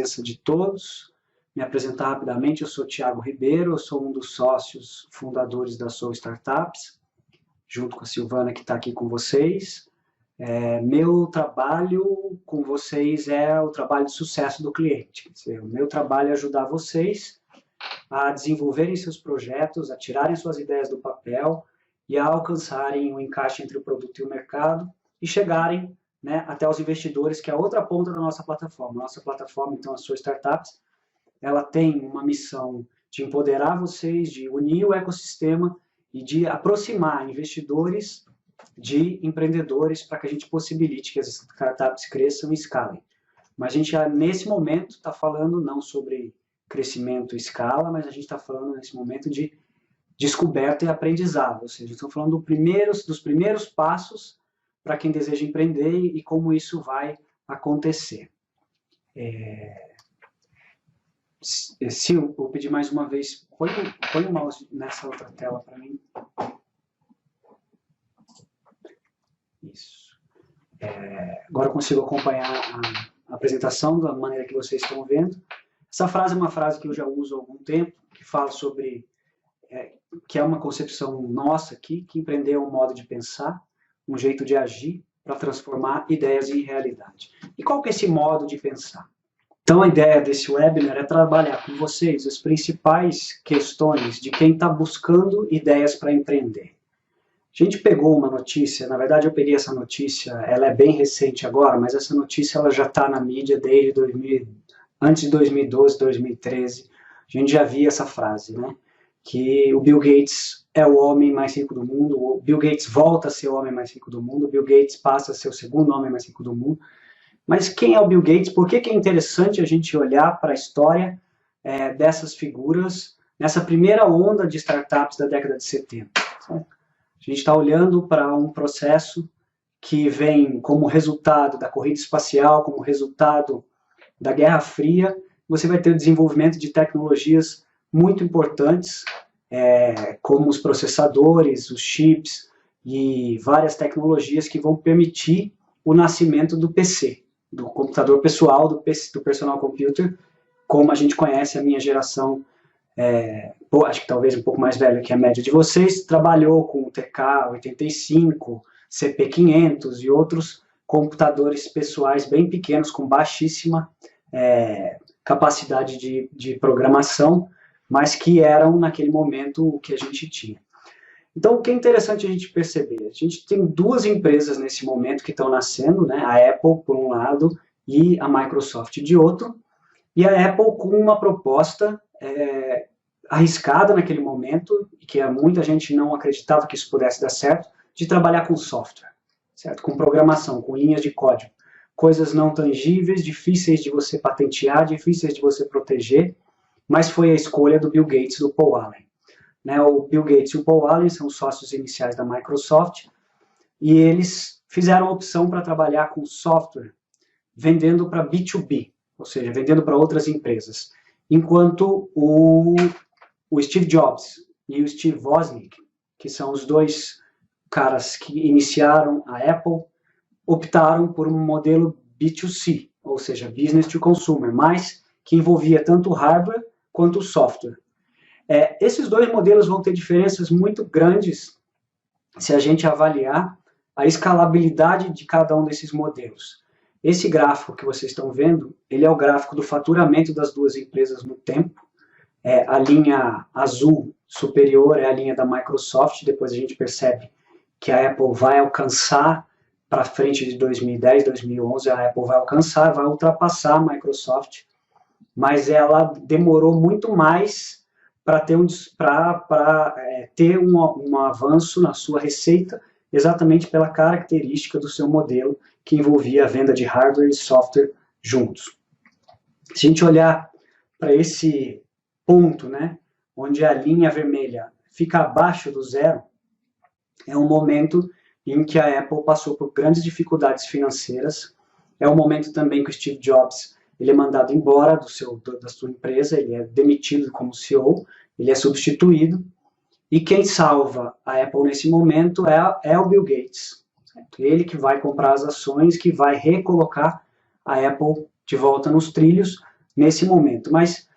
presença de todos. Me apresentar rapidamente, eu sou Thiago Ribeiro, eu sou um dos sócios fundadores da Soul Startups, junto com a Silvana, que está aqui com vocês. Meu trabalho com vocês é o trabalho de sucesso do cliente. Quer dizer, o meu trabalho é ajudar vocês a desenvolverem seus projetos, a tirarem suas ideias do papel e a alcançarem o encaixe entre o produto e o mercado e chegarem, né, até os investidores, que é a outra ponta da nossa plataforma. Nossa plataforma, então, a Soul Startups, ela tem uma missão de empoderar vocês, de unir o ecossistema e de aproximar investidores de empreendedores para que a gente possibilite que as startups cresçam e escalem. Mas a gente, nesse momento, está falando não sobre crescimento e escala, mas a gente está falando, nesse momento, de descoberta e aprendizado. Ou seja, estamos falando dos primeiros passos para quem deseja empreender e como isso vai acontecer. Sil, vou pedir mais uma vez, põe o mouse nessa outra tela para mim. Isso. Agora eu consigo acompanhar a apresentação da maneira que vocês estão vendo. Essa frase é uma frase que eu já uso há algum tempo, que fala sobre, que é uma concepção nossa aqui, que empreender é um modo de pensar, um jeito de agir para transformar ideias em realidade. E qual que é esse modo de pensar? Então a ideia desse webinar é trabalhar com vocês as principais questões de quem está buscando ideias para empreender. A gente pegou uma notícia, na verdade eu peguei essa notícia, ela é bem recente agora, mas essa notícia ela já está na mídia desde antes de 2012, 2013, a gente já via essa frase, né? Que o Bill Gates é o homem mais rico do mundo, o Bill Gates volta a ser o homem mais rico do mundo, o Bill Gates passa a ser o segundo homem mais rico do mundo. Mas quem é o Bill Gates? Por que é interessante a gente olhar para a história dessas figuras nessa primeira onda de startups da década de 70? Certo? A gente está olhando para um processo que vem como resultado da corrida espacial, como resultado da Guerra Fria. Você vai ter o desenvolvimento de tecnologias muito importantes, como os processadores, os chips e várias tecnologias que vão permitir o nascimento do PC, do computador pessoal, do personal computer, como a gente conhece. A minha geração, acho que talvez um pouco mais velha que a média de vocês, trabalhou com o TK-85, CP500 e outros computadores pessoais bem pequenos, com baixíssima capacidade de programação, mas que eram, naquele momento, o que a gente tinha. Então, o que é interessante a gente perceber? A gente tem duas empresas nesse momento que estão nascendo, né? A Apple, por um lado, e a Microsoft, de outro. E a Apple com uma proposta arriscada naquele momento, que muita gente não acreditava que isso pudesse dar certo, de trabalhar com software, certo? Com programação, com linhas de código. Coisas não tangíveis, difíceis de você patentear, difíceis de você proteger, mas foi a escolha do Bill Gates e do Paul Allen. O Bill Gates e o Paul Allen são os sócios iniciais da Microsoft, e eles fizeram a opção para trabalhar com software, vendendo para B2B, ou seja, vendendo para outras empresas. Enquanto o Steve Jobs e o Steve Wozniak, que são os dois caras que iniciaram a Apple, optaram por um modelo B2C, ou seja, Business to Consumer, mas que envolvia tanto o hardware quanto o software. Esses dois modelos vão ter diferenças muito grandes se a gente avaliar a escalabilidade de cada um desses modelos. Esse gráfico que vocês estão vendo, ele é o gráfico do faturamento das duas empresas no tempo. A linha azul superior é a linha da Microsoft, depois a gente percebe que a Apple vai alcançar, para frente de 2010, 2011, a Apple vai alcançar, vai ultrapassar a Microsoft, mas ela demorou muito mais para ter um avanço na sua receita, exatamente pela característica do seu modelo, que envolvia a venda de hardware e software juntos. Se a gente olhar para esse ponto, né, onde a linha vermelha fica abaixo do zero, é um momento em que a Apple passou por grandes dificuldades financeiras. É um momento também que o Steve Jobs ele é mandado embora da sua empresa, ele é demitido como CEO, ele é substituído, e quem salva a Apple nesse momento é o Bill Gates. Certo? Ele que vai comprar as ações, que vai recolocar a Apple de volta nos trilhos, nesse momento. Mas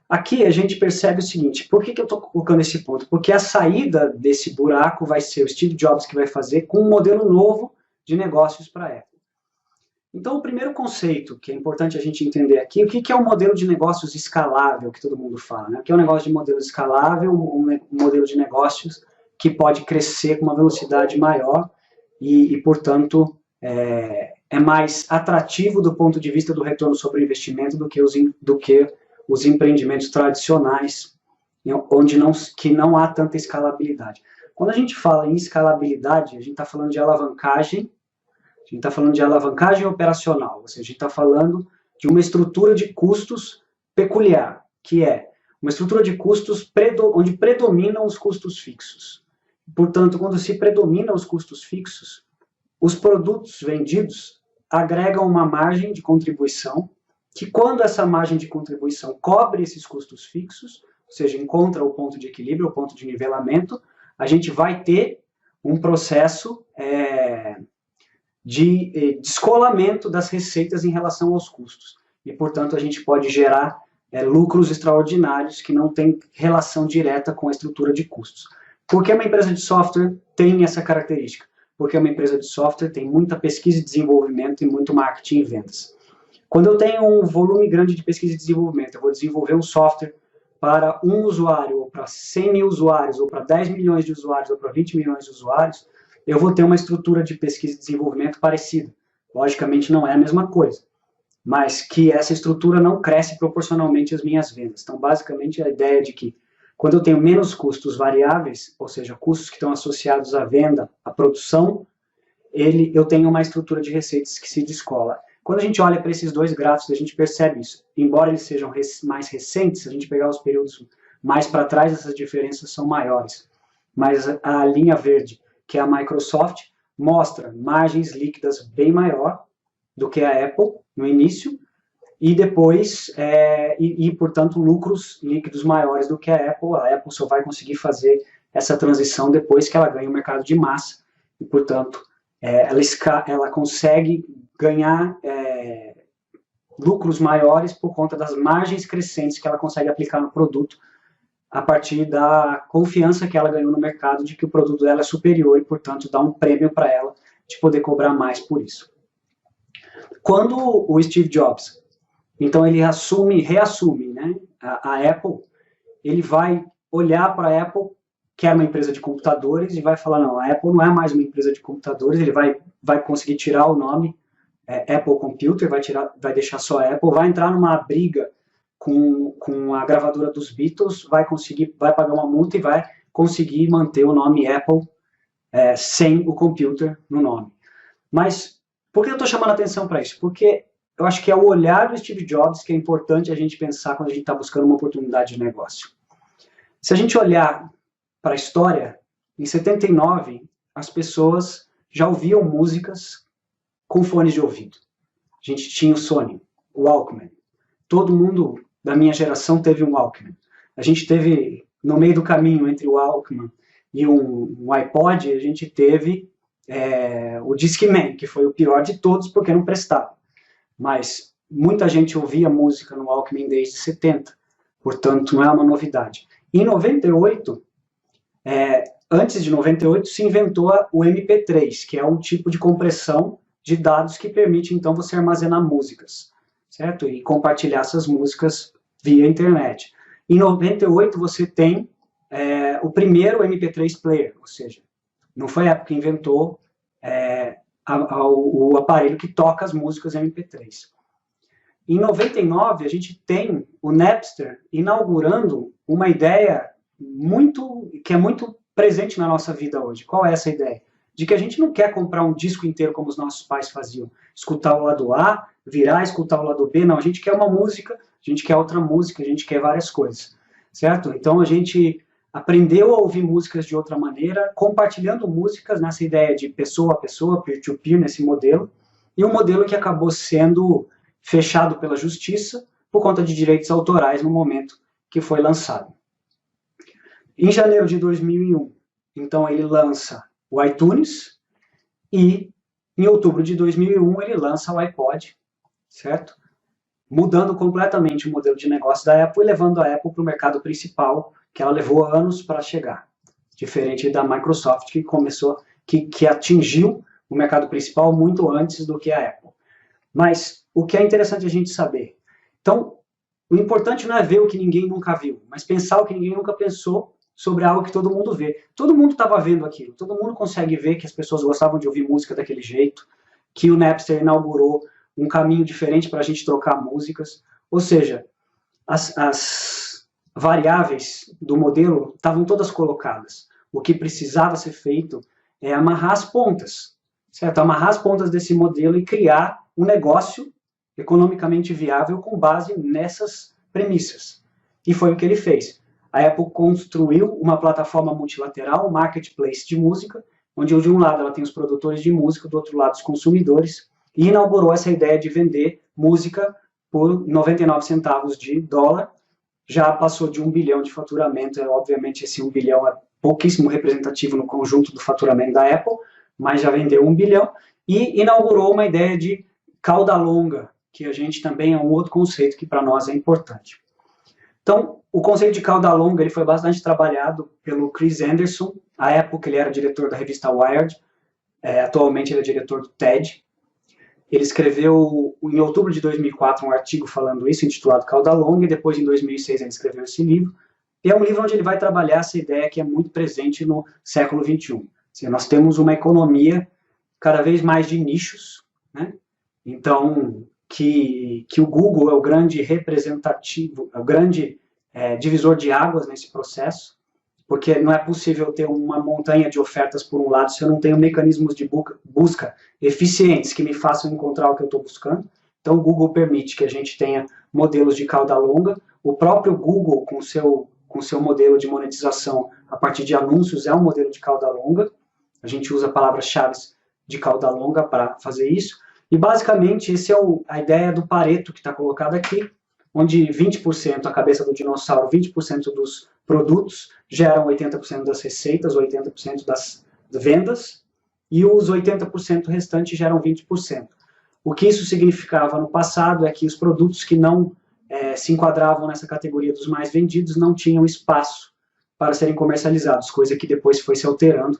aqui a gente percebe o seguinte, por que eu estou colocando esse ponto? Porque a saída desse buraco vai ser o Steve Jobs que vai fazer com um modelo novo de negócios para a Apple. Então, o primeiro conceito que é importante a gente entender aqui, o que é um modelo de negócios escalável, que todo mundo fala, né? O que é um negócio de modelo escalável, um modelo de negócios que pode crescer com uma velocidade maior e portanto, é mais atrativo do ponto de vista do retorno sobre o investimento do que os empreendimentos tradicionais, que não há tanta escalabilidade. Quando a gente fala em escalabilidade, a gente está falando de alavancagem, a gente está falando de alavancagem operacional, ou seja, a gente está falando de uma estrutura de custos peculiar, que é uma estrutura de custos onde predominam os custos fixos. Portanto, quando se predominam os custos fixos, os produtos vendidos agregam uma margem de contribuição, que quando essa margem de contribuição cobre esses custos fixos, ou seja, encontra o ponto de equilíbrio, o ponto de nivelamento, a gente vai ter um processo de descolamento das receitas em relação aos custos. E, portanto, a gente pode gerar lucros extraordinários que não têm relação direta com a estrutura de custos. Por que uma empresa de software tem essa característica? Porque uma empresa de software tem muita pesquisa e desenvolvimento e muito marketing e vendas. Quando eu tenho um volume grande de pesquisa e desenvolvimento, eu vou desenvolver um software para um usuário, ou para 100 mil usuários, ou para 10 milhões de usuários, ou para 20 milhões de usuários, eu vou ter uma estrutura de pesquisa e desenvolvimento parecida. Logicamente não é a mesma coisa, mas que essa estrutura não cresce proporcionalmente às minhas vendas. Então, basicamente, a ideia de que quando eu tenho menos custos variáveis, ou seja, custos que estão associados à venda, à produção, eu tenho uma estrutura de receitas que se descola. Quando a gente olha para esses dois gráficos, a gente percebe isso. Embora eles sejam mais recentes, se a gente pegar os períodos mais para trás, essas diferenças são maiores. Mas a linha verde, que é a Microsoft, mostra margens líquidas bem maior do que a Apple no início, e depois, portanto, lucros líquidos maiores do que a Apple. A Apple só vai conseguir fazer essa transição depois que ela ganha o mercado de massa, e, portanto, ela consegue ganhar lucros maiores por conta das margens crescentes que ela consegue aplicar no produto, a partir da confiança que ela ganhou no mercado de que o produto dela é superior e, portanto, dá um prêmio para ela de poder cobrar mais por isso. Quando o Steve Jobs, então, ele reassume, né, a Apple, ele vai olhar para a Apple, que é uma empresa de computadores, e vai falar, não, a Apple não é mais uma empresa de computadores, ele vai conseguir tirar o nome Apple Computer, vai deixar só a Apple, vai entrar numa briga com a gravadora dos Beatles, vai pagar uma multa e vai conseguir manter o nome Apple sem o computer no nome. Mas por que eu estou chamando a atenção para isso? Porque eu acho que é o olhar do Steve Jobs que é importante a gente pensar quando a gente está buscando uma oportunidade de negócio. Se a gente olhar para a história, em 79, as pessoas já ouviam músicas com fones de ouvido. A gente tinha o Sony, o Walkman. Todo mundo da minha geração teve um Walkman. A gente teve, no meio do caminho entre o Walkman e um iPod, a gente teve o Discman, que foi o pior de todos porque não prestava. Mas muita gente ouvia música no Walkman desde 70, portanto não é uma novidade. Em 98, antes de 98, se inventou o MP3, que é um tipo de compressão de dados que permite então você armazenar músicas, certo? E compartilhar essas músicas via internet. Em 98 você tem o primeiro MP3 player, ou seja, não foi a Apple que inventou o aparelho que toca as músicas MP3. Em 99, a gente tem o Napster inaugurando uma ideia que é muito presente na nossa vida hoje. Qual é essa ideia? De que a gente não quer comprar um disco inteiro como os nossos pais faziam. Escutar o lado A, virar, escutar o lado B. Não, a gente quer uma música, a gente quer outra música, a gente quer várias coisas. Certo? Então a gente aprendeu a ouvir músicas de outra maneira, compartilhando músicas nessa ideia de pessoa a pessoa, peer-to-peer, nesse modelo, e um modelo que acabou sendo fechado pela justiça por conta de direitos autorais no momento que foi lançado. Em janeiro de 2001, então ele lança o iTunes e em outubro de 2001 ele lança o iPod, certo? mudando completamente o modelo de negócio da Apple e levando a Apple para o mercado principal, que ela levou anos para chegar. Diferente da Microsoft, que começou, que atingiu o mercado principal muito antes do que a Apple. Mas o que é interessante a gente saber? Então, o importante não é ver o que ninguém nunca viu, mas pensar o que ninguém nunca pensou sobre algo que todo mundo vê. Todo mundo estava vendo aquilo, todo mundo consegue ver que as pessoas gostavam de ouvir música daquele jeito, que o Napster inaugurou um caminho diferente para a gente trocar músicas. Ou seja, as variáveis do modelo estavam todas colocadas. O que precisava ser feito é amarrar as pontas, certo? Amarrar as pontas desse modelo e criar um negócio economicamente viável com base nessas premissas. E foi o que ele fez. A Apple construiu uma plataforma multilateral, um marketplace de música, onde de um lado ela tem os produtores de música, do outro lado os consumidores, e inaugurou essa ideia de vender música por 99 centavos de dólar. Já passou de 1 bilhão de faturamento, obviamente esse 1 bilhão é pouquíssimo representativo no conjunto do faturamento da Apple, mas já vendeu 1 bilhão, e inaugurou uma ideia de cauda longa, que a gente também é um outro conceito que para nós é importante. Então, o conceito de cauda longa ele foi bastante trabalhado pelo Chris Anderson. À época ele era diretor da revista Wired, atualmente ele é diretor do TED. Ele escreveu em outubro de 2004 um artigo falando isso, intitulado Cauda Longa, e depois em 2006 ele escreveu esse livro. E é um livro onde ele vai trabalhar essa ideia que é muito presente no século XXI. Assim, nós temos uma economia cada vez mais de nichos, né? Então, que o Google é o grande representativo, é o grande divisor de águas nesse processo, porque não é possível ter uma montanha de ofertas por um lado se eu não tenho mecanismos de busca eficientes que me façam encontrar o que eu estou buscando. Então, o Google permite que a gente tenha modelos de cauda longa. O próprio Google, com seu modelo de monetização a partir de anúncios, é um modelo de cauda longa. A gente usa palavras-chave de cauda longa para fazer isso. E, basicamente, essa é a ideia do Pareto que está colocado aqui, onde 20% a cabeça do dinossauro, 20% dos produtos geram 80% das receitas, 80% das vendas, e os 80% restantes geram 20%. O que isso significava no passado é que os produtos que não se enquadravam nessa categoria dos mais vendidos não tinham espaço para serem comercializados, coisa que depois foi se alterando.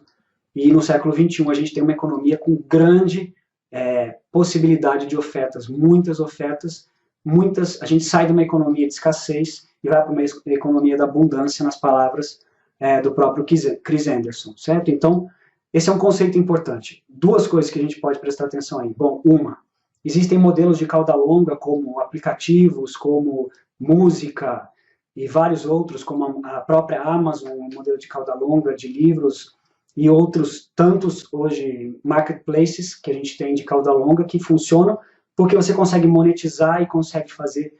E no século XXI a gente tem uma economia com grande possibilidade de ofertas, muitas ofertas, a gente sai de uma economia de escassez e vai para uma economia da abundância, nas palavras do próprio Chris Anderson, certo? Então, esse é um conceito importante. Duas coisas que a gente pode prestar atenção aí. Bom, existem modelos de cauda longa, como aplicativos, como música, e vários outros, como a própria Amazon, um modelo de cauda longa, de livros, e outros tantos, hoje, marketplaces que a gente tem de cauda longa que funcionam porque você consegue monetizar e consegue fazer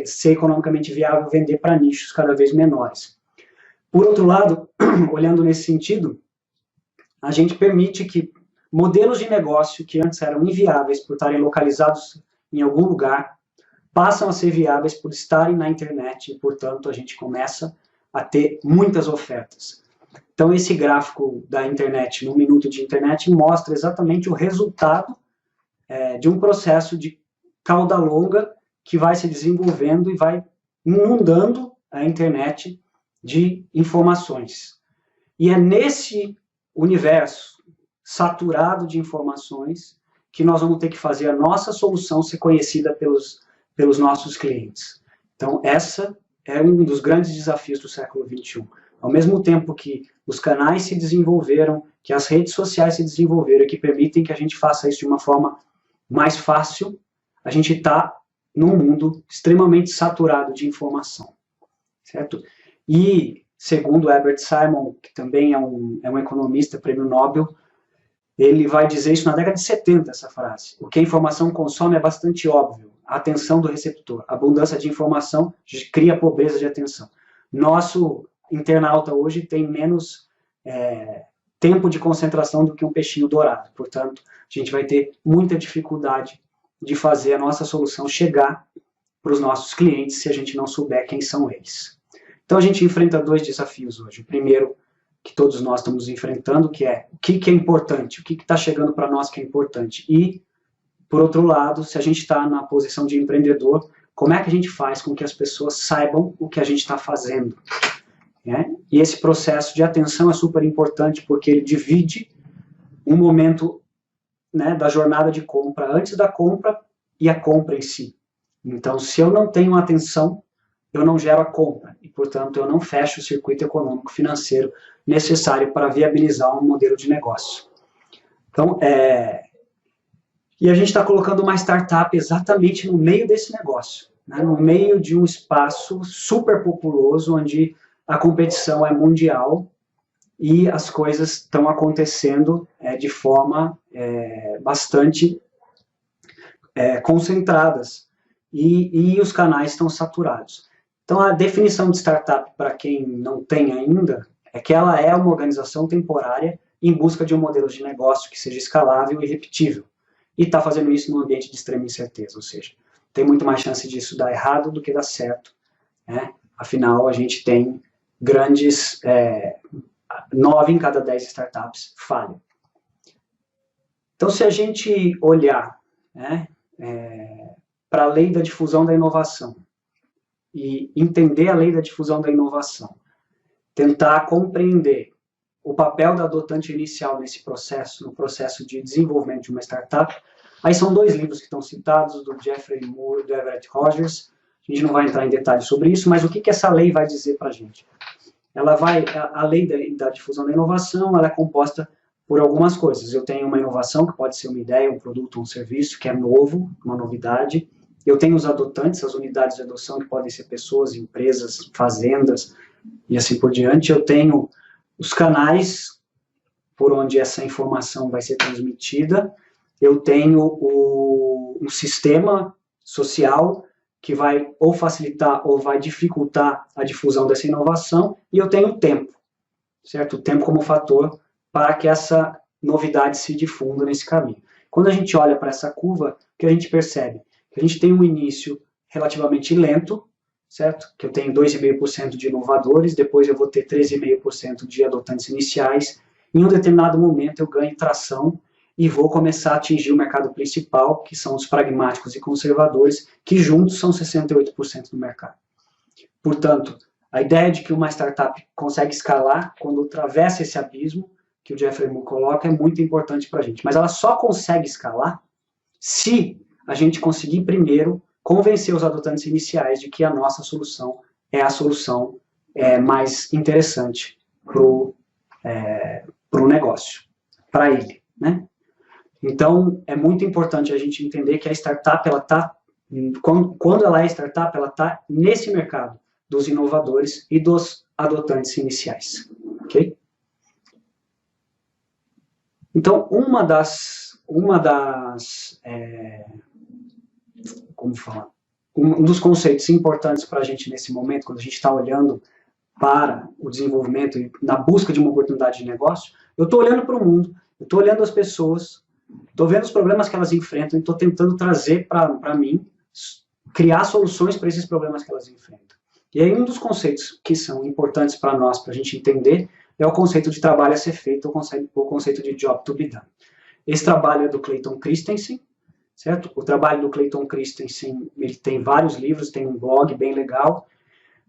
ser economicamente viável vender para nichos cada vez menores. Por outro lado, olhando nesse sentido, a gente permite que modelos de negócio que antes eram inviáveis por estarem localizados em algum lugar, passam a ser viáveis por estarem na internet e, portanto, a gente começa a ter muitas ofertas. Então, esse gráfico da internet, no minuto de internet, mostra exatamente o resultado de um processo de cauda longa que vai se desenvolvendo e vai inundando a internet de informações. E é nesse universo saturado de informações que nós vamos ter que fazer a nossa solução ser conhecida pelos nossos clientes. Então, essa é um dos grandes desafios do século XXI. Ao mesmo tempo que os canais se desenvolveram, que as redes sociais se desenvolveram, que permitem que a gente faça isso de uma forma mais fácil, a gente está num mundo extremamente saturado de informação, certo? E, segundo Herbert Simon, que também é um economista, prêmio Nobel, ele vai dizer isso na década de 70, essa frase. O que a informação consome é bastante óbvio. A atenção do receptor. A abundância de informação cria pobreza de atenção. Nosso internauta hoje tem menos tempo de concentração do que um peixinho dourado. Portanto, a gente vai ter muita dificuldade de fazer a nossa solução chegar para os nossos clientes se a gente não souber quem são eles. Então, a gente enfrenta dois desafios hoje. O primeiro, que todos nós estamos enfrentando, que é o que é importante, o que está chegando para nós que é importante. E, por outro lado, se a gente está na posição de empreendedor, como é que a gente faz com que as pessoas saibam o que a gente está fazendo, né? E esse processo de atenção é super importante porque ele divide um momento, né, da jornada de compra antes da compra e a compra em si. Então, se eu não tenho atenção, eu não gero a compra e, portanto, eu não fecho o circuito econômico financeiro necessário para viabilizar um modelo de negócio. Então, e a gente está colocando uma startup exatamente no meio desse negócio, né? No meio de um espaço super populoso, onde a competição é mundial e as coisas estão acontecendo de forma bastante concentradas e os canais estão saturados. Então, a definição de startup, para quem não tem ainda, é que ela é uma organização temporária em busca de um modelo de negócio que seja escalável e repetível. E está fazendo isso num ambiente de extrema incerteza, ou seja, tem muito mais chance disso dar errado do que dar certo, né? Afinal, a gente tem grandes... 9 em cada 10 startups falham. Então, se a gente olhar, né, para a lei da difusão da inovação e entender a lei da difusão da inovação, tentar compreender o papel da adotante inicial nesse processo, no processo de desenvolvimento de uma startup, aí são 2 livros que estão citados, do Jeffrey Moore e do Everett Rogers. A gente não vai entrar em detalhes sobre isso, mas o que essa lei vai dizer para a gente? A lei da difusão da inovação, ela é composta por algumas coisas. Eu tenho uma inovação, que pode ser uma ideia, um produto, um serviço, que é novo, uma novidade. Eu tenho os adotantes, as unidades de adoção, que podem ser pessoas, empresas, fazendas, e assim por diante. Eu tenho os canais por onde essa informação vai ser transmitida. Eu tenho um sistema social que vai ou facilitar ou vai dificultar a difusão dessa inovação, e eu tenho o tempo, certo? O tempo como fator para que essa novidade se difunda nesse caminho. Quando a gente olha para essa curva, o que a gente percebe? Que a gente tem um início relativamente lento, certo? Que eu tenho 2,5% de inovadores, depois eu vou ter 13,5% de adotantes iniciais, em um determinado momento eu ganho tração e vou começar a atingir o mercado principal, que são os pragmáticos e conservadores, que juntos são 68% do mercado. Portanto, a ideia de que uma startup consegue escalar quando atravessa esse abismo, que o Jeffrey Moore coloca, é muito importante para a gente. Mas ela só consegue escalar se a gente conseguir primeiro convencer os adotantes iniciais de que a nossa solução é a solução mais interessante para o negócio, para ele, né? Então, é muito importante a gente entender que a startup, ela tá, quando ela é startup, ela está nesse mercado dos inovadores e dos adotantes iniciais, ok? Então, como falar? Um dos conceitos importantes para a gente nesse momento, quando a gente está olhando para o desenvolvimento e na busca de uma oportunidade de negócio, eu estou olhando para o mundo, eu estou olhando as pessoas, estou vendo os problemas que elas enfrentam e estou tentando trazer para mim, criar soluções para esses problemas que elas enfrentam. E aí um dos conceitos que são importantes para nós, para a gente entender, é o conceito de trabalho a ser feito, o conceito de job to be done. Esse trabalho é do Clayton Christensen, certo? O trabalho do Clayton Christensen, ele tem vários livros, tem um blog bem legal,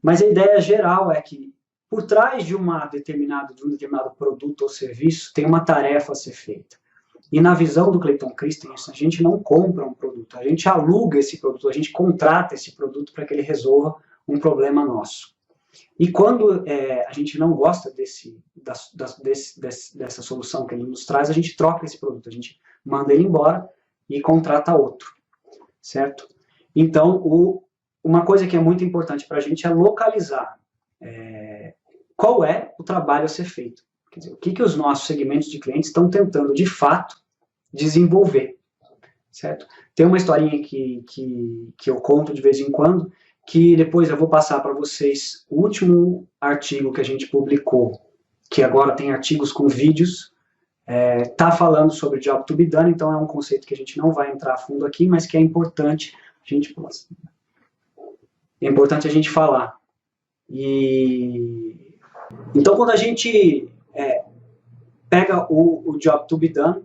mas a ideia geral é que por trás de um determinado produto ou serviço tem uma tarefa a ser feita. E na visão do Clayton Christensen, a gente não compra um produto, a gente aluga esse produto, a gente contrata esse produto para que ele resolva um problema nosso. E quando a gente não gosta dessa solução que ele nos traz, a gente troca esse produto, a gente manda ele embora e contrata outro, certo? Então, uma coisa que é muito importante para a gente é localizar qual é o trabalho a ser feito. Quer dizer, o que os nossos segmentos de clientes estão tentando, de fato, desenvolver, certo? Tem uma historinha que eu conto de vez em quando, que depois eu vou passar para vocês o último artigo que a gente publicou, que agora tem artigos com vídeos, está falando sobre job to be done, então é um conceito que a gente não vai entrar a fundo aqui, mas que é importante a gente falar. Então, quando a gente pega o job to be done,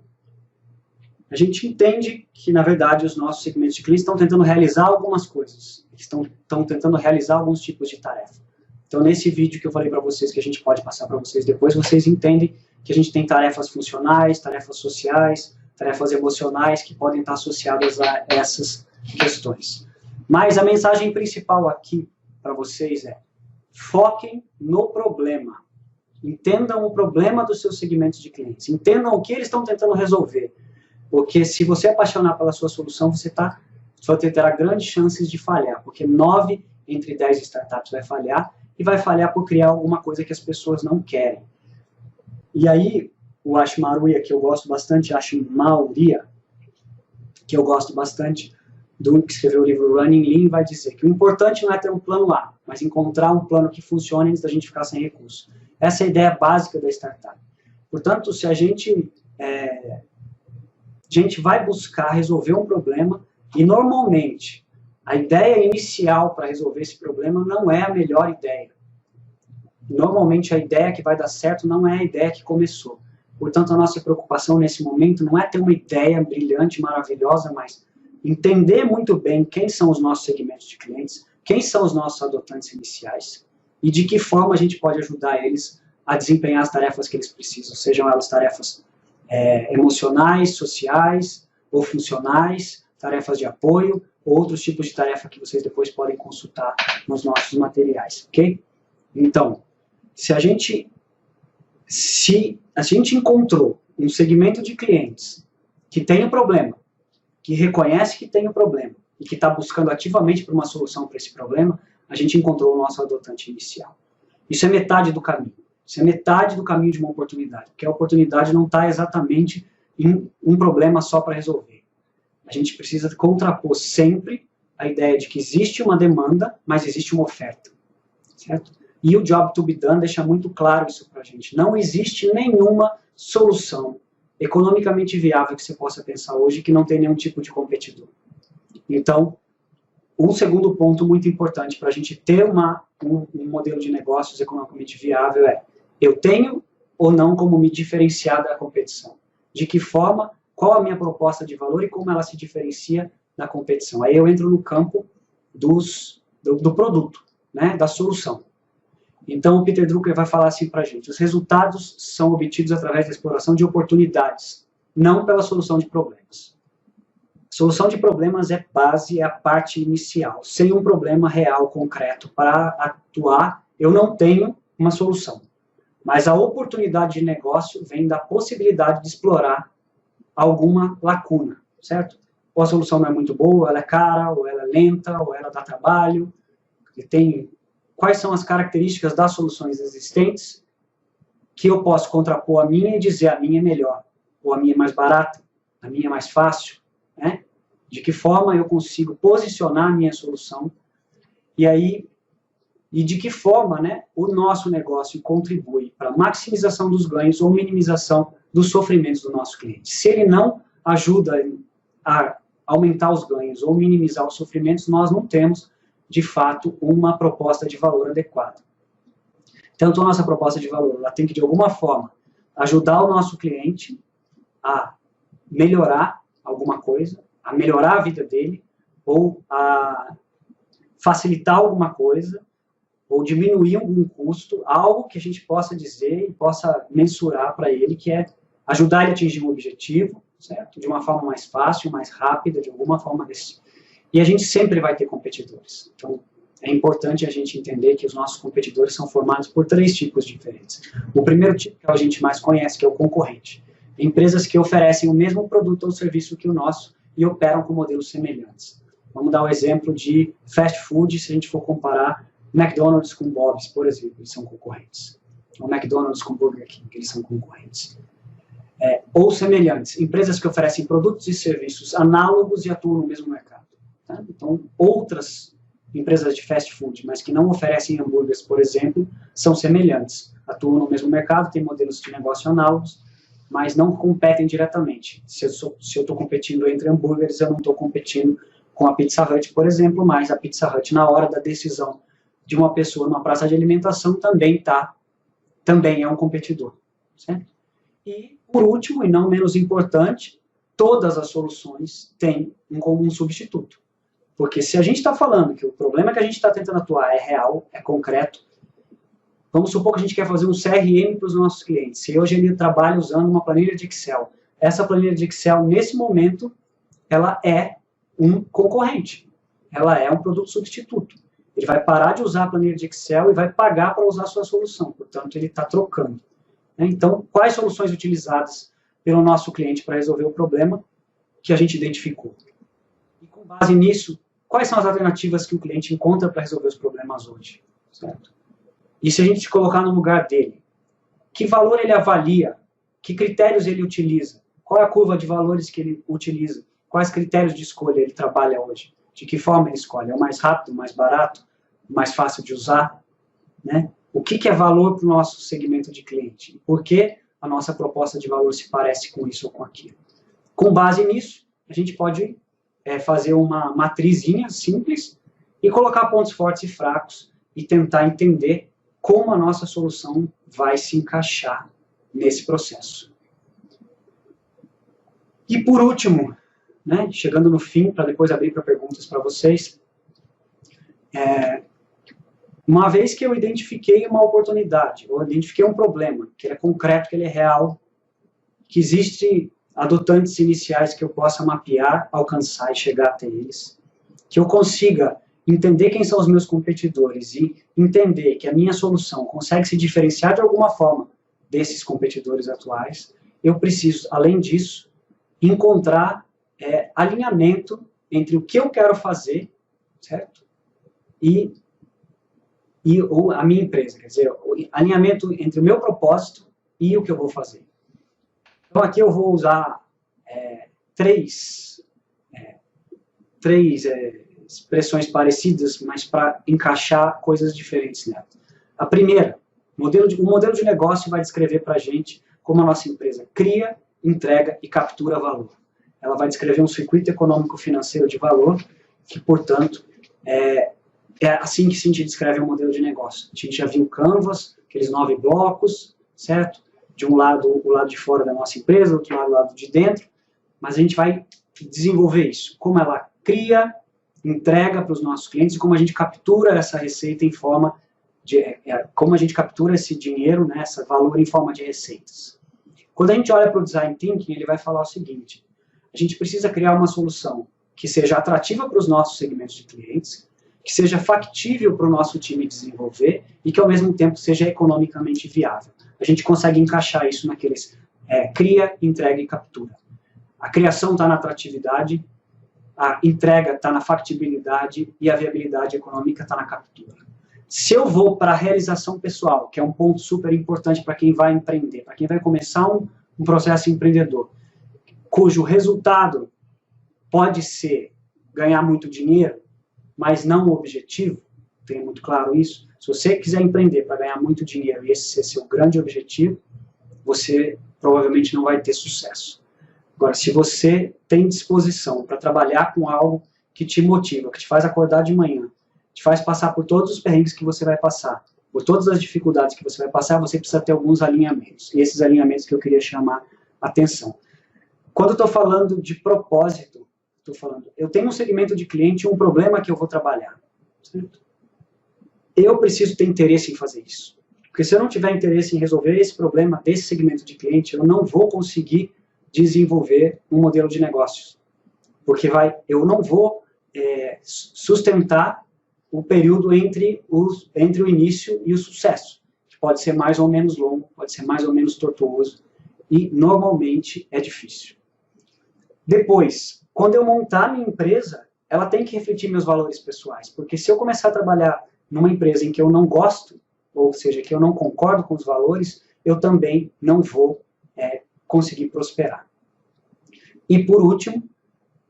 a gente entende que, na verdade, os nossos segmentos de clientes estão tentando realizar algumas coisas, estão tentando realizar alguns tipos de tarefa. Então, nesse vídeo que eu falei para vocês, que a gente pode passar para vocês depois, vocês entendem que a gente tem tarefas funcionais, tarefas sociais, tarefas emocionais que podem estar associadas a essas questões. Mas a mensagem principal aqui para vocês é: foquem no problema. Entendam o problema dos seus segmentos de clientes. Entendam o que eles estão tentando resolver. Porque se você apaixonar pela sua solução, você terá grandes chances de falhar. Porque 9 entre 10 startups vai falhar, e vai falhar por criar alguma coisa que as pessoas não querem. E aí, o Ash Maurya, que eu gosto bastante, Ash Maurya, que eu gosto bastante, que escreveu o livro Running Lean, vai dizer que o importante não é ter um plano A, mas encontrar um plano que funcione antes da gente ficar sem recurso. Essa é a ideia básica da startup. Portanto, se a gente vai buscar resolver um problema, e normalmente a ideia inicial para resolver esse problema não é a melhor ideia. Normalmente a ideia que vai dar certo não é a ideia que começou. Portanto, a nossa preocupação nesse momento não é ter uma ideia brilhante, maravilhosa, mas entender muito bem quem são os nossos segmentos de clientes, quem são os nossos adotantes iniciais e de que forma a gente pode ajudar eles a desempenhar as tarefas que eles precisam, sejam elas tarefas emocionais, sociais ou funcionais, tarefas de apoio, ou outros tipos de tarefa que vocês depois podem consultar nos nossos materiais, ok? Então, se a gente encontrou um segmento de clientes que tem um problema, que reconhece que tem um problema e que está buscando ativamente por uma solução para esse problema, a gente encontrou o nosso adotante inicial. Isso é metade do caminho. Isso é metade do caminho de uma oportunidade, porque a oportunidade não está exatamente em um problema só para resolver. A gente precisa contrapor sempre a ideia de que existe uma demanda, mas existe uma oferta, certo? E o Job to be Done deixa muito claro isso para a gente. Não existe nenhuma solução economicamente viável que você possa pensar hoje que não tem nenhum tipo de competidor. Então, um segundo ponto muito importante para a gente ter um modelo de negócios economicamente viável é: eu tenho ou não como me diferenciar da competição? De que forma, qual a minha proposta de valor e como ela se diferencia da competição? Aí eu entro no campo do produto, né, da solução. Então o Peter Drucker vai falar assim para a gente: os resultados são obtidos através da exploração de oportunidades, não pela solução de problemas. Solução de problemas é base, é a parte inicial. Sem um problema real, concreto, para atuar, eu não tenho uma solução. Mas a oportunidade de negócio vem da possibilidade de explorar alguma lacuna, certo? Ou a solução não é muito boa, ela é cara, ou ela é lenta, ou ela dá trabalho. E tem quais são as características das soluções existentes que eu posso contrapor a minha e dizer a minha é melhor, ou a minha é mais barata, a minha é mais fácil, né? De que forma eu consigo posicionar a minha solução e de que forma, né, o nosso negócio contribui para a maximização dos ganhos ou minimização dos sofrimentos do nosso cliente. Se ele não ajuda a aumentar os ganhos ou minimizar os sofrimentos, nós não temos, de fato, uma proposta de valor adequada. Tanto a nossa proposta de valor, ela tem que, de alguma forma, ajudar o nosso cliente a melhorar alguma coisa, a melhorar a vida dele, ou a facilitar alguma coisa, ou diminuir algum custo, algo que a gente possa dizer e possa mensurar para ele, que é ajudar ele a atingir um objetivo, certo? De uma forma mais fácil, mais rápida, de alguma forma desse. E a gente sempre vai ter competidores. Então, é importante a gente entender que os nossos competidores são formados por 3 tipos diferentes. O primeiro tipo, que a gente mais conhece, que é o concorrente. Empresas que oferecem o mesmo produto ou serviço que o nosso e operam com modelos semelhantes. Vamos dar um exemplo de fast food, se a gente for comparar McDonald's com Bob's, por exemplo, eles são concorrentes. Ou McDonald's com Burger King, eles são concorrentes. Ou semelhantes, empresas que oferecem produtos e serviços análogos e atuam no mesmo mercado. Tá? Então, outras empresas de fast food, mas que não oferecem hambúrgueres, por exemplo, são semelhantes. Atuam no mesmo mercado, têm modelos de negócio análogos, mas não competem diretamente. Se eu estou competindo entre hambúrgueres, eu não estou competindo com a Pizza Hut, por exemplo, mas a Pizza Hut, na hora da decisão de uma pessoa numa praça de alimentação, também é um competidor. Certo? E, por último, e não menos importante, todas as soluções têm um comum substituto. Porque se a gente está falando que o problema que a gente está tentando atuar é real, é concreto, vamos supor que a gente quer fazer um CRM para os nossos clientes. Se hoje ele trabalha usando uma planilha de Excel, essa planilha de Excel, nesse momento, ela é um concorrente. Ela é um produto substituto. Ele vai parar de usar a planilha de Excel e vai pagar para usar a sua solução. Portanto, ele está trocando. Então, quais soluções utilizadas pelo nosso cliente para resolver o problema que a gente identificou? E com base nisso, quais são as alternativas que o cliente encontra para resolver os problemas hoje? Certo? E se a gente colocar no lugar dele, que valor ele avalia? Que critérios ele utiliza? Qual é a curva de valores que ele utiliza? Quais critérios de escolha ele trabalha hoje? De que forma ele escolhe? É o mais rápido, o mais barato, o mais fácil de usar? Né? O que é valor para o nosso segmento de cliente? Por que a nossa proposta de valor se parece com isso ou com aquilo? Com base nisso, a gente pode fazer uma matrizinha simples e colocar pontos fortes e fracos e tentar entender como a nossa solução vai se encaixar nesse processo. E por último, né, chegando no fim, para depois abrir para perguntas para vocês, uma vez que eu identifiquei uma oportunidade, ou identifiquei um problema, que ele é concreto, que ele é real, que existe adotantes iniciais que eu possa mapear, alcançar e chegar até eles, que eu consiga entender quem são os meus competidores e entender que a minha solução consegue se diferenciar de alguma forma desses competidores atuais, eu preciso, além disso, encontrar alinhamento entre o que eu quero fazer, certo? E a minha empresa, quer dizer, o alinhamento entre o meu propósito e o que eu vou fazer. Então aqui eu vou usar três expressões parecidas, mas para encaixar coisas diferentes nela. A primeira, o modelo de negócio vai descrever para a gente como a nossa empresa cria, entrega e captura valor. Ela vai descrever um circuito econômico-financeiro de valor, que, portanto, é assim que a gente descreve um modelo de negócio. A gente já viu o Canvas, aqueles 9 blocos, certo? De um lado, o lado de fora da nossa empresa, do outro lado, o lado de dentro, mas a gente vai desenvolver isso. Como ela cria, entrega para os nossos clientes e como a gente captura essa receita em forma de... como a gente captura esse dinheiro, né, esse valor em forma de receitas. Quando a gente olha para o Design Thinking, ele vai falar o seguinte: a gente precisa criar uma solução que seja atrativa para os nossos segmentos de clientes, que seja factível para o nosso time desenvolver e que, ao mesmo tempo, seja economicamente viável. A gente consegue encaixar isso naqueles cria, entrega e captura. A criação está na atratividade, a entrega está na factibilidade e a viabilidade econômica está na captura. Se eu vou para a realização pessoal, que é um ponto super importante para quem vai empreender, para quem vai começar um processo empreendedor, cujo resultado pode ser ganhar muito dinheiro, mas não o objetivo, tenha muito claro isso. Se você quiser empreender para ganhar muito dinheiro e esse ser seu grande objetivo, você provavelmente não vai ter sucesso. Agora, se você tem disposição para trabalhar com algo que te motiva, que te faz acordar de manhã, te faz passar por todos os perrengues que você vai passar, por todas as dificuldades que você vai passar, você precisa ter alguns alinhamentos. E esses alinhamentos que eu queria chamar a atenção. Quando eu estou falando de propósito, eu tenho um segmento de cliente e um problema que eu vou trabalhar. Certo? Eu preciso ter interesse em fazer isso. Porque se eu não tiver interesse em resolver esse problema desse segmento de cliente, eu não vou conseguir desenvolver um modelo de negócios. Porque eu não vou sustentar o período entre o início e o sucesso. Que pode ser mais ou menos longo, pode ser mais ou menos tortuoso. E, normalmente, é difícil. Depois, quando eu montar a minha empresa, ela tem que refletir meus valores pessoais. Porque se eu começar a trabalhar numa empresa em que eu não gosto, ou seja, que eu não concordo com os valores, eu também não vou conseguir prosperar. E, por último,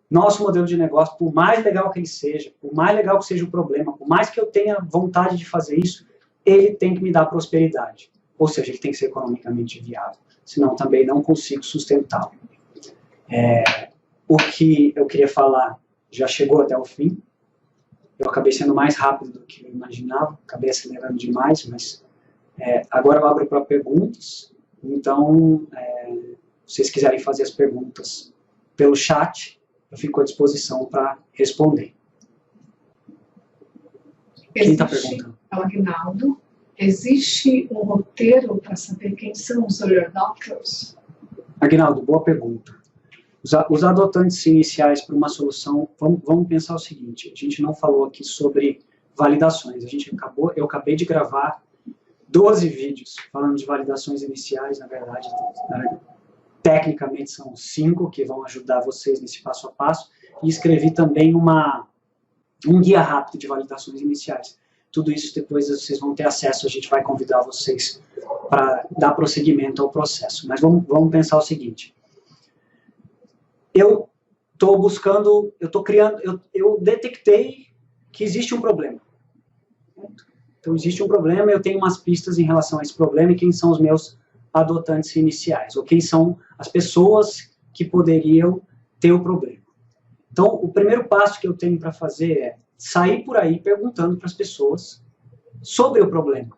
nosso modelo de negócio, por mais legal que ele seja, por mais legal que seja o problema, por mais que eu tenha vontade de fazer isso, ele tem que me dar prosperidade. Ou seja, ele tem que ser economicamente viável. Senão também não consigo sustentá-lo. O que eu queria falar já chegou até o fim. Eu acabei sendo mais rápido do que eu imaginava, acabei acelerando demais, mas agora eu abro para perguntas. Então, se vocês quiserem fazer as perguntas pelo chat, eu fico à disposição para responder. Quem está perguntando? Aguinaldo, existe um roteiro para saber quem são os early adopters? Aguinaldo, boa pergunta. Os adotantes iniciais para uma solução, vamos pensar o seguinte, a gente não falou aqui sobre validações, eu acabei de gravar 12 vídeos falando de validações iniciais, na verdade, tecnicamente são 5 que vão ajudar vocês nesse passo a passo, e escrevi também um guia rápido de validações iniciais. Tudo isso depois vocês vão ter acesso, a gente vai convidar vocês para dar prosseguimento ao processo. Mas vamos pensar o seguinte. Eu detectei que existe um problema. Então existe um problema, eu tenho umas pistas em relação a esse problema e quem são os meus adotantes iniciais, ou quem são as pessoas que poderiam ter o problema. Então, o primeiro passo que eu tenho para fazer é sair por aí perguntando para as pessoas sobre o problema,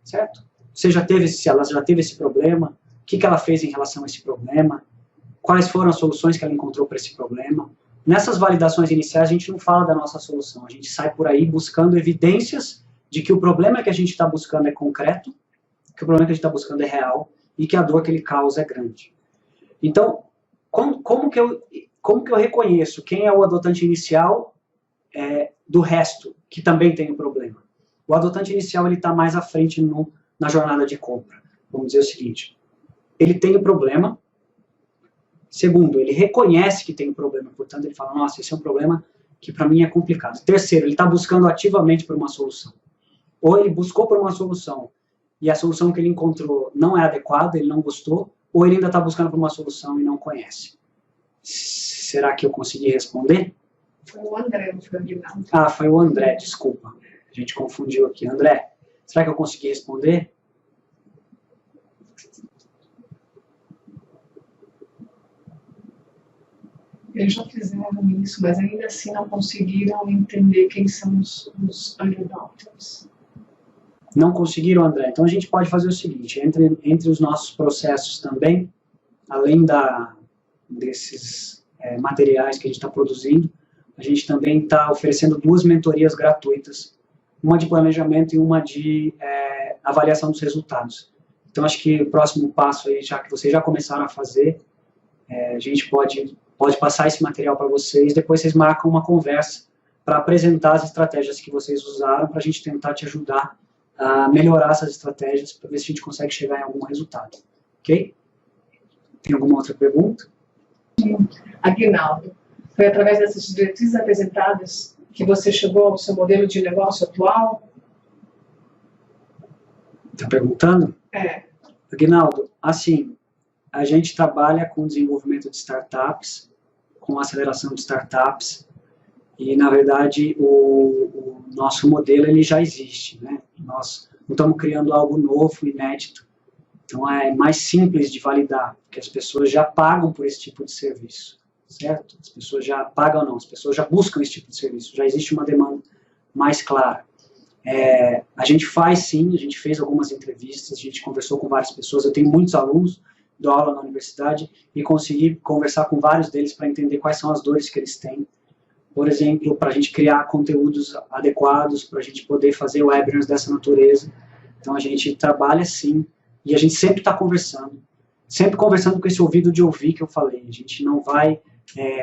certo? Se ela já teve esse problema, o que ela fez em relação a esse problema, quais foram as soluções que ela encontrou para esse problema. Nessas validações iniciais, a gente não fala da nossa solução, a gente sai por aí buscando evidências de que o problema que a gente está buscando é concreto, que o problema que a gente está buscando é real e que a dor que ele causa é grande. Então, como que eu reconheço quem é o adotante inicial do resto, que também tem um problema? O adotante inicial está mais à frente na jornada de compra. Vamos dizer o seguinte, ele tem o problema. Segundo, ele reconhece que tem um problema, portanto ele fala, nossa, esse é um problema que para mim é complicado. Terceiro, ele está buscando ativamente por uma solução. Ou ele buscou por uma solução e a solução que ele encontrou não é adequada, ele não gostou, ou ele ainda está buscando por uma solução e não conhece. Será que eu consegui responder? Foi o André, não foi o Aguinaldo. Ah, foi o André, desculpa. A gente confundiu aqui. André, será que eu consegui responder? Eles já fizeram isso, mas ainda assim não conseguiram entender quem são os early adopters. Não conseguiram, André? Então a gente pode fazer o seguinte, entre os nossos processos também, além desses materiais que a gente está produzindo, a gente também está oferecendo 2 mentorias gratuitas, uma de planejamento e uma de avaliação dos resultados. Então acho que o próximo passo, aí, já que vocês já começaram a fazer, a gente pode passar esse material para vocês, depois vocês marcam uma conversa para apresentar as estratégias que vocês usaram, para a gente tentar te ajudar a melhorar essas estratégias, para ver se a gente consegue chegar em algum resultado. Ok? Tem alguma outra pergunta? Aguinaldo, foi através dessas diretrizes apresentadas que você chegou ao seu modelo de negócio atual? Está perguntando? É. Aguinaldo, assim, a gente trabalha com desenvolvimento de startups, com aceleração de startups, e, na verdade, o nosso modelo ele já existe, né? Nós não estamos criando algo novo, inédito. Então, é mais simples de validar, porque as pessoas já pagam por esse tipo de serviço, certo? As pessoas já pagam, não, as pessoas já buscam esse tipo de serviço, já existe uma demanda mais clara. A gente faz, sim, a gente fez algumas entrevistas, a gente conversou com várias pessoas, eu tenho muitos alunos, dou aula na universidade, e consegui conversar com vários deles para entender quais são as dores que eles têm. Por exemplo, para a gente criar conteúdos adequados, para a gente poder fazer webinars dessa natureza. Então, a gente trabalha sim, e a gente sempre está conversando com esse ouvido de ouvir que eu falei. A gente não vai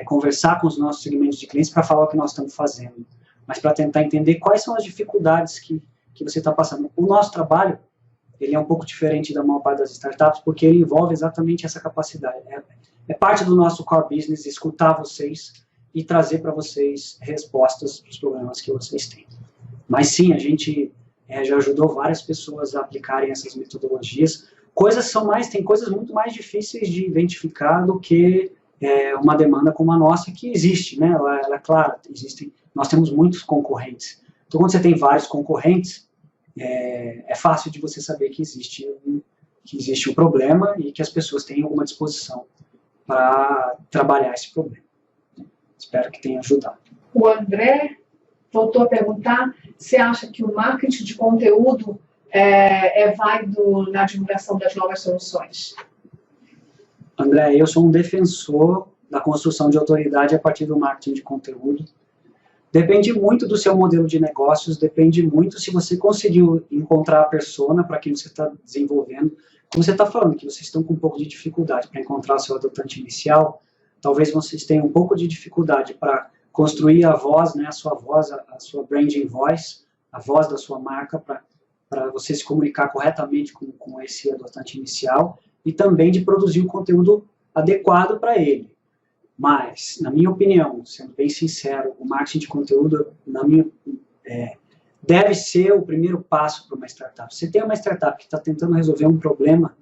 conversar com os nossos segmentos de clientes para falar o que nós estamos fazendo, mas para tentar entender quais são as dificuldades que você está passando. O nosso trabalho, ele é um pouco diferente da maior parte das startups, porque ele envolve exatamente essa capacidade. É parte do nosso core business escutar vocês e trazer para vocês respostas para os problemas que vocês têm. Mas sim, a gente já ajudou várias pessoas a aplicarem essas metodologias. Tem coisas muito mais difíceis de identificar do que uma demanda como a nossa, que existe, né? Ela é clara, nós temos muitos concorrentes. Então, quando você tem vários concorrentes, é fácil de você saber que existe um problema e que as pessoas têm alguma disposição para trabalhar esse problema. Espero que tenha ajudado. O André voltou a perguntar se acha que o marketing de conteúdo é válido na divulgação das novas soluções. André, eu sou um defensor da construção de autoridade a partir do marketing de conteúdo. Depende muito do seu modelo de negócios, depende muito se você conseguiu encontrar a persona para quem você está desenvolvendo. Como você está falando, que vocês estão com um pouco de dificuldade para encontrar o seu adotante inicial, talvez vocês tenham um pouco de dificuldade para construir a voz, né, a sua branding voice, a voz da sua marca, para você se comunicar corretamente com esse adotante inicial, e também de produzir o conteúdo adequado para ele. Mas, na minha opinião, sendo bem sincero, o marketing de conteúdo, deve ser o primeiro passo para uma startup. Você tem uma startup que está tentando resolver um problema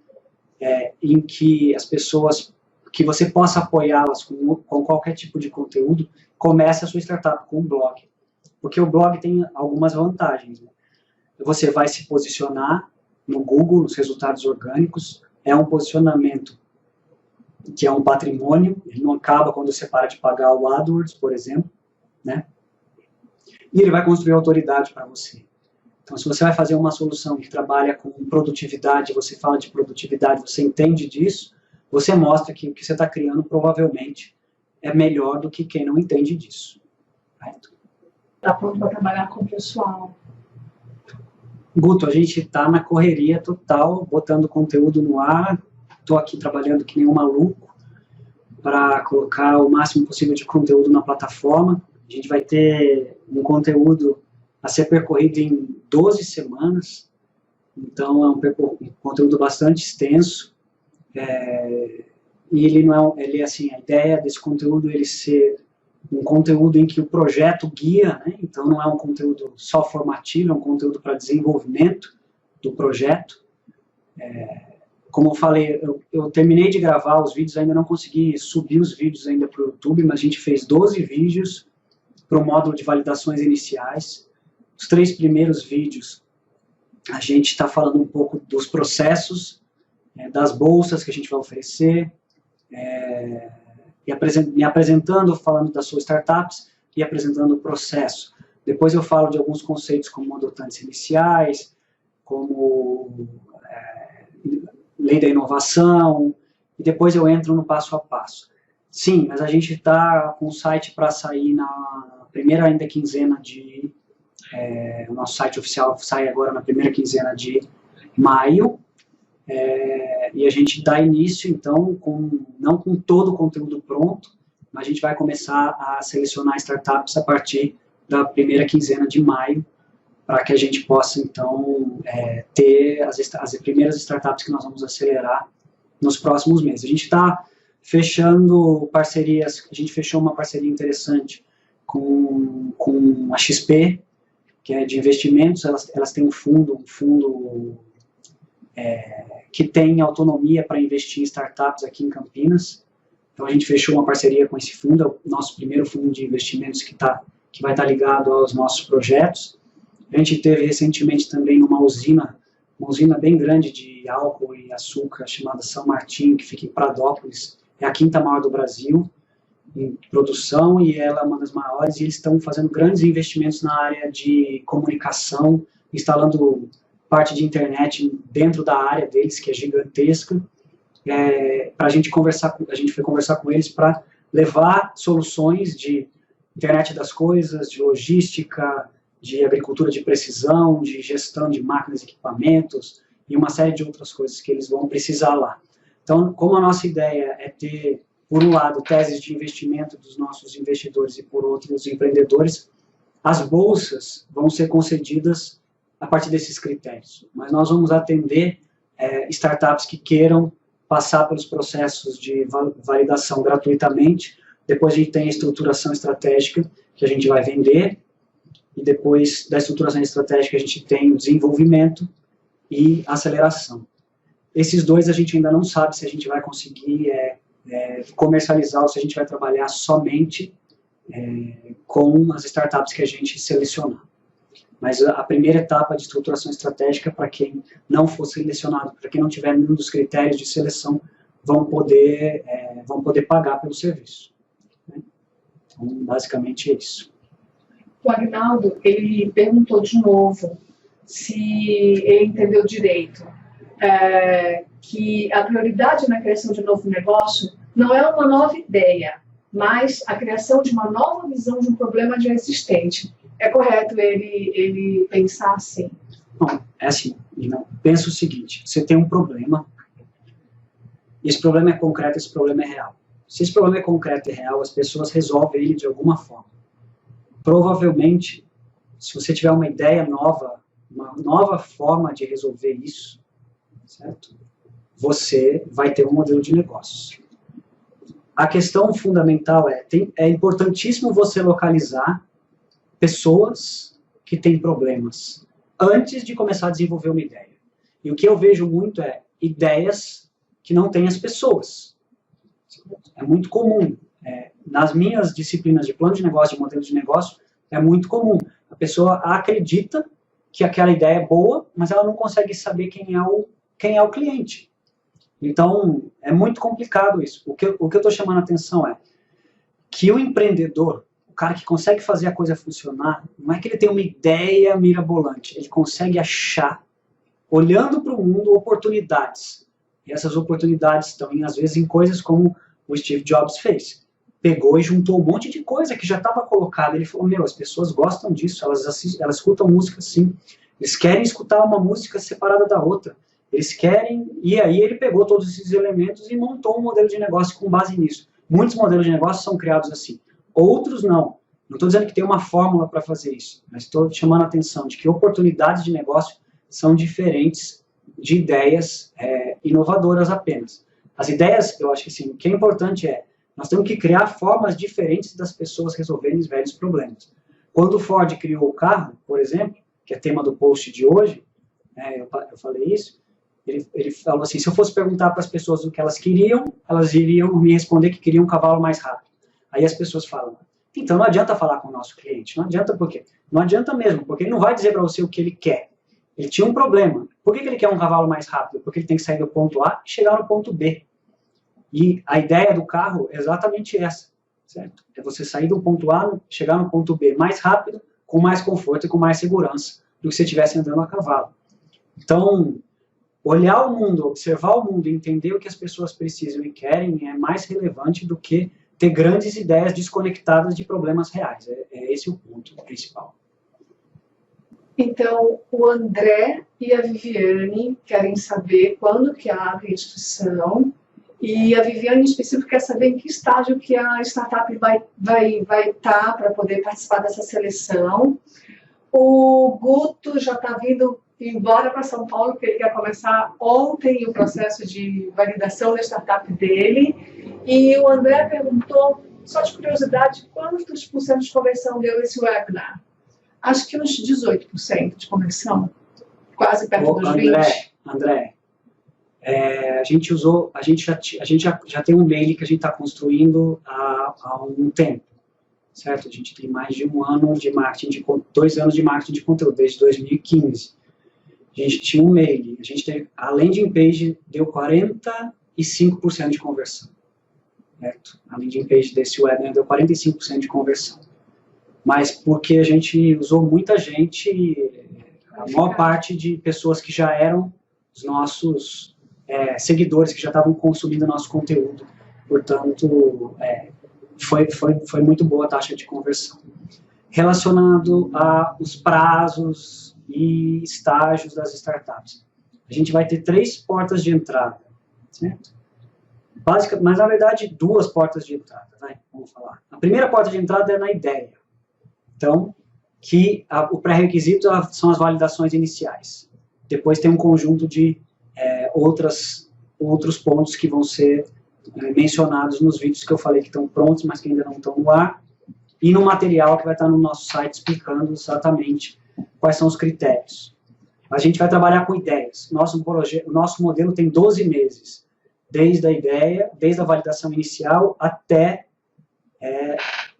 em que as pessoas, que você possa apoiá-las com qualquer tipo de conteúdo, comece a sua startup com um blog. Porque o blog tem algumas vantagens, né? Você vai se posicionar no Google, nos resultados orgânicos, é um posicionamento que é um patrimônio, ele não acaba quando você para de pagar o AdWords, por exemplo, né? E ele vai construir autoridade para você. Então, se você vai fazer uma solução que trabalha com produtividade, você fala de produtividade, você entende disso, você mostra que o que você está criando provavelmente é melhor do que quem não entende disso. Está pronto para trabalhar com o pessoal? Guto, a gente está na correria total, botando conteúdo no ar. Estou aqui trabalhando que nem um maluco para colocar o máximo possível de conteúdo na plataforma. A gente vai ter um conteúdo a ser percorrido em 12 semanas, então é um conteúdo bastante extenso. E ele não é, assim, a ideia desse conteúdo é ele ser um conteúdo em que o projeto guia, né? Então não é um conteúdo só formativo, é um conteúdo para desenvolvimento do projeto. Como eu falei, eu terminei de gravar os vídeos, ainda não consegui subir os vídeos ainda para o YouTube, mas a gente fez 12 vídeos para o módulo de validações iniciais. Os 3 primeiros vídeos, a gente está falando um pouco dos processos, das bolsas que a gente vai oferecer, me apresentando, falando das suas startups e apresentando o processo. Depois eu falo de alguns conceitos como adotantes iniciais, como lei da inovação, e depois eu entro no passo a passo. Sim, mas a gente está com o site para sair na primeira ainda quinzena de... o nosso site oficial sai agora na primeira quinzena de maio, e a gente dá início, então, não com todo o conteúdo pronto, mas a gente vai começar a selecionar startups a partir da primeira quinzena de maio, para que a gente possa, então, ter as primeiras startups que nós vamos acelerar nos próximos meses. A gente está fechando parcerias, a gente fechou uma parceria interessante com a XP, que é de investimentos. Elas têm um fundo que tem autonomia para investir em startups aqui em Campinas. Então a gente fechou uma parceria com esse fundo, é o nosso primeiro fundo de investimentos que vai estar ligado aos nossos projetos. A gente teve recentemente também uma usina bem grande de álcool e açúcar, chamada São Martim, que fica em Pradópolis, é a 5ª maior do Brasil em produção, e ela é uma das maiores, e eles estão fazendo grandes investimentos na área de comunicação, instalando parte de internet dentro da área deles, que é gigantesca. A gente foi conversar com eles para levar soluções de internet das coisas, de logística, de agricultura de precisão, de gestão de máquinas e equipamentos, e uma série de outras coisas que eles vão precisar lá. Então, como a nossa ideia é ter, por um lado, teses de investimento dos nossos investidores e, por outro, os empreendedores, as bolsas vão ser concedidas a partir desses critérios. Mas nós vamos atender startups que queiram passar pelos processos de validação gratuitamente. Depois a gente tem a estruturação estratégica, que a gente vai vender, e depois da estruturação estratégica a gente tem o desenvolvimento e aceleração. Esses dois a gente ainda não sabe se a gente vai conseguir comercializar ou se a gente vai trabalhar somente com as startups que a gente selecionar. Mas a primeira etapa de estruturação estratégica, para quem não for selecionado, para quem não tiver nenhum dos critérios de seleção, vão poder pagar pelo serviço. Então, basicamente é isso. O Agnaldo, ele perguntou de novo se ele entendeu direito. que a prioridade na criação de novo negócio não é uma nova ideia, mas a criação de uma nova visão de um problema já existente. É correto ele pensar assim? Não, é assim. Não. Pensa o seguinte, você tem um problema, esse problema é concreto, esse problema é real. Se esse problema é concreto e real, as pessoas resolvem ele de alguma forma. Provavelmente, se você tiver uma ideia nova, uma nova forma de resolver isso, certo? Você vai ter um modelo de negócios. A questão fundamental é importantíssimo você localizar pessoas que têm problemas antes de começar a desenvolver uma ideia. E o que eu vejo muito é ideias que não têm as pessoas. É muito comum. Nas minhas disciplinas de plano de negócio, de modelo de negócio, é muito comum. A pessoa acredita que aquela ideia é boa, mas ela não consegue saber quem é o cliente. Então, é muito complicado isso. O que eu estou chamando a atenção é que o empreendedor, o cara que consegue fazer a coisa funcionar, não é que ele tem uma ideia mirabolante, ele consegue achar, olhando para o mundo, oportunidades. E essas oportunidades estão, às vezes, em coisas como o Steve Jobs fez. Pegou e juntou um monte de coisa que já estava colocada. Ele falou, as pessoas gostam disso, elas escutam música assim, eles querem escutar uma música separada da outra. Eles querem, e aí ele pegou todos esses elementos e montou um modelo de negócio com base nisso. Muitos modelos de negócio são criados assim, outros não. Não estou dizendo que tem uma fórmula para fazer isso, mas estou chamando a atenção de que oportunidades de negócio são diferentes de ideias inovadoras apenas. As ideias, eu acho que assim, o que é importante nós temos que criar formas diferentes das pessoas resolverem os velhos problemas. Quando o Ford criou o carro, por exemplo, que é tema do post de hoje, eu falei isso, ele falou assim, se eu fosse perguntar para as pessoas o que elas iriam me responder que queriam um cavalo mais rápido. Aí as pessoas falam, então não adianta falar com o nosso cliente, não adianta por quê? Não adianta mesmo, porque ele não vai dizer para você o que ele quer. Ele tinha um problema. Por que ele quer um cavalo mais rápido? Porque ele tem que sair do ponto A e chegar no ponto B. E a ideia do carro é exatamente essa, certo? É você sair do ponto A, chegar no ponto B mais rápido, com mais conforto e com mais segurança do que se estivesse andando a cavalo. Então, olhar o mundo, observar o mundo, entender o que as pessoas precisam e querem é mais relevante do que ter grandes ideias desconectadas de problemas reais. É esse o ponto principal. Então, o André e a Viviane querem saber quando que abre a instituição e a Viviane, em específico, quer saber em que estágio que a startup vai estar para poder participar dessa seleção. O Guto já está vindo embora para São Paulo, porque ele quer começar ontem o processo de validação da startup dele. E o André perguntou, só de curiosidade, quantos por cento de conversão deu esse webinar? Acho que uns 18% de conversão, quase perto dos 20%. André, a gente já tem um mail que a gente está construindo há um tempo, certo? A gente tem mais de 2 anos de marketing de conteúdo, desde 2015. A gente tinha um mail, a gente teve, além de in-page, deu 45% de conversão, certo? Além de in-page desse webinar, deu 45% de conversão. Mas porque a gente usou muita gente, a maior parte de pessoas que já eram os nossos seguidores, que já estavam consumindo nosso conteúdo. Portanto, foi muito boa a taxa de conversão. Relacionado aos prazos e estágios das startups. A gente vai ter 3 portas de entrada, certo? Mas, na verdade, 2 portas de entrada, né? Vamos falar. A primeira porta de entrada é na ideia. Então, o pré-requisito são as validações iniciais. Depois tem um conjunto de outros pontos que vão ser mencionados nos vídeos que eu falei que estão prontos, mas que ainda não estão no ar, e no material que vai estar no nosso site explicando exatamente quais são os critérios. A gente vai trabalhar com ideias. O nosso modelo tem 12 meses, desde a ideia, desde a validação inicial até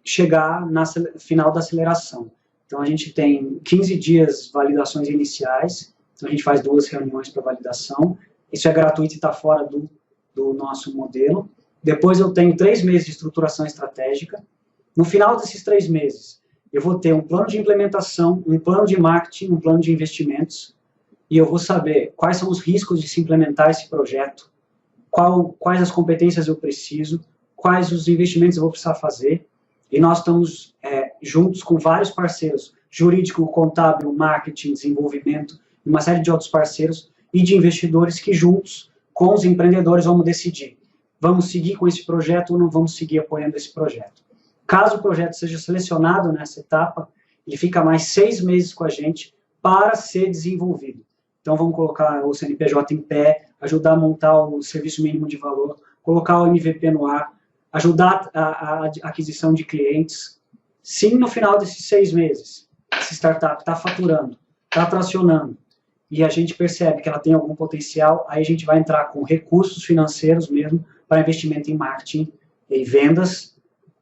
chegar no final da aceleração. Então, a gente tem 15 dias validações iniciais, então a gente faz 2 reuniões para validação, isso é gratuito e está fora do nosso modelo. Depois eu tenho 3 meses de estruturação estratégica. No final desses 3 meses, eu vou ter um plano de implementação, um plano de marketing, um plano de investimentos, e eu vou saber quais são os riscos de se implementar esse projeto, quais as competências eu preciso, quais os investimentos eu vou precisar fazer, e nós estamos juntos com vários parceiros, jurídico, contábil, marketing, desenvolvimento, e uma série de outros parceiros e de investidores que juntos, com os empreendedores, vamos decidir, vamos seguir com esse projeto ou não vamos seguir apoiando esse projeto. Caso o projeto seja selecionado nessa etapa, ele fica mais 6 meses com a gente para ser desenvolvido. Então, vamos colocar o CNPJ em pé, ajudar a montar o serviço mínimo de valor, colocar o MVP no ar, ajudar a aquisição de clientes. Se no final desses 6 meses, essa startup está faturando, está tracionando, e a gente percebe que ela tem algum potencial, aí a gente vai entrar com recursos financeiros mesmo para investimento em marketing e vendas,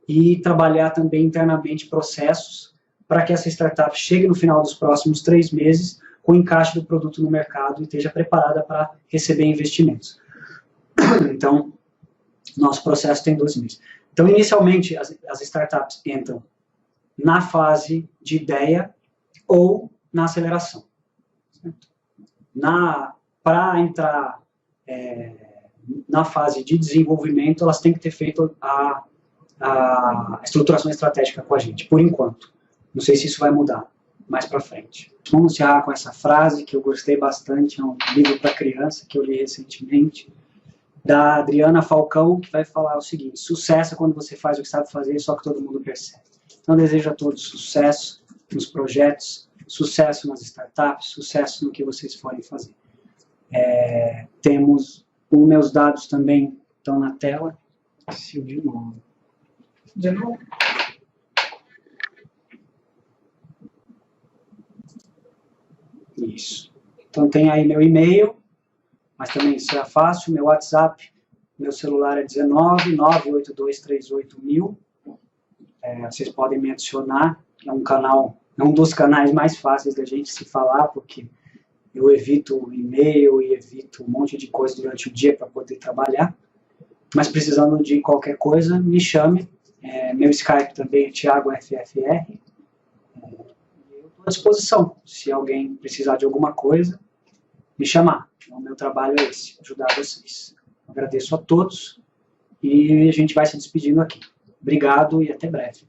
e trabalhar também internamente processos para que essa startup chegue no final dos próximos 3 meses com o encaixe do produto no mercado e esteja preparada para receber investimentos. Então, nosso processo tem 12 meses. Então, inicialmente, as startups entram na fase de ideia ou na aceleração. Para entrar na fase de desenvolvimento, elas têm que ter feito a estruturação estratégica com a gente, por enquanto. Não sei se isso vai mudar mais para frente. Vamos encerrar com essa frase que eu gostei bastante, é um livro para criança que eu li recentemente, da Adriana Falcão, que vai falar o seguinte: sucesso é quando você faz o que sabe fazer, só que todo mundo percebe. Então, eu desejo a todos sucesso nos projetos, sucesso nas startups, sucesso no que vocês forem fazer. Temos os meus dados também estão na tela. De novo. De novo? Isso. Então tem aí meu e-mail, mas também será fácil, meu WhatsApp, meu celular é 19 98238.000. Vocês podem me adicionar, é um dos canais mais fáceis da gente se falar, porque eu evito o e-mail e evito um monte de coisa durante o dia para poder trabalhar. Mas precisando de qualquer coisa, me chame. Meu Skype também é ThiagoFFR. Eu estou à disposição. Se alguém precisar de alguma coisa, me chamar. Então, o meu trabalho é esse, ajudar vocês. Agradeço a todos e a gente vai se despedindo aqui. Obrigado e até breve.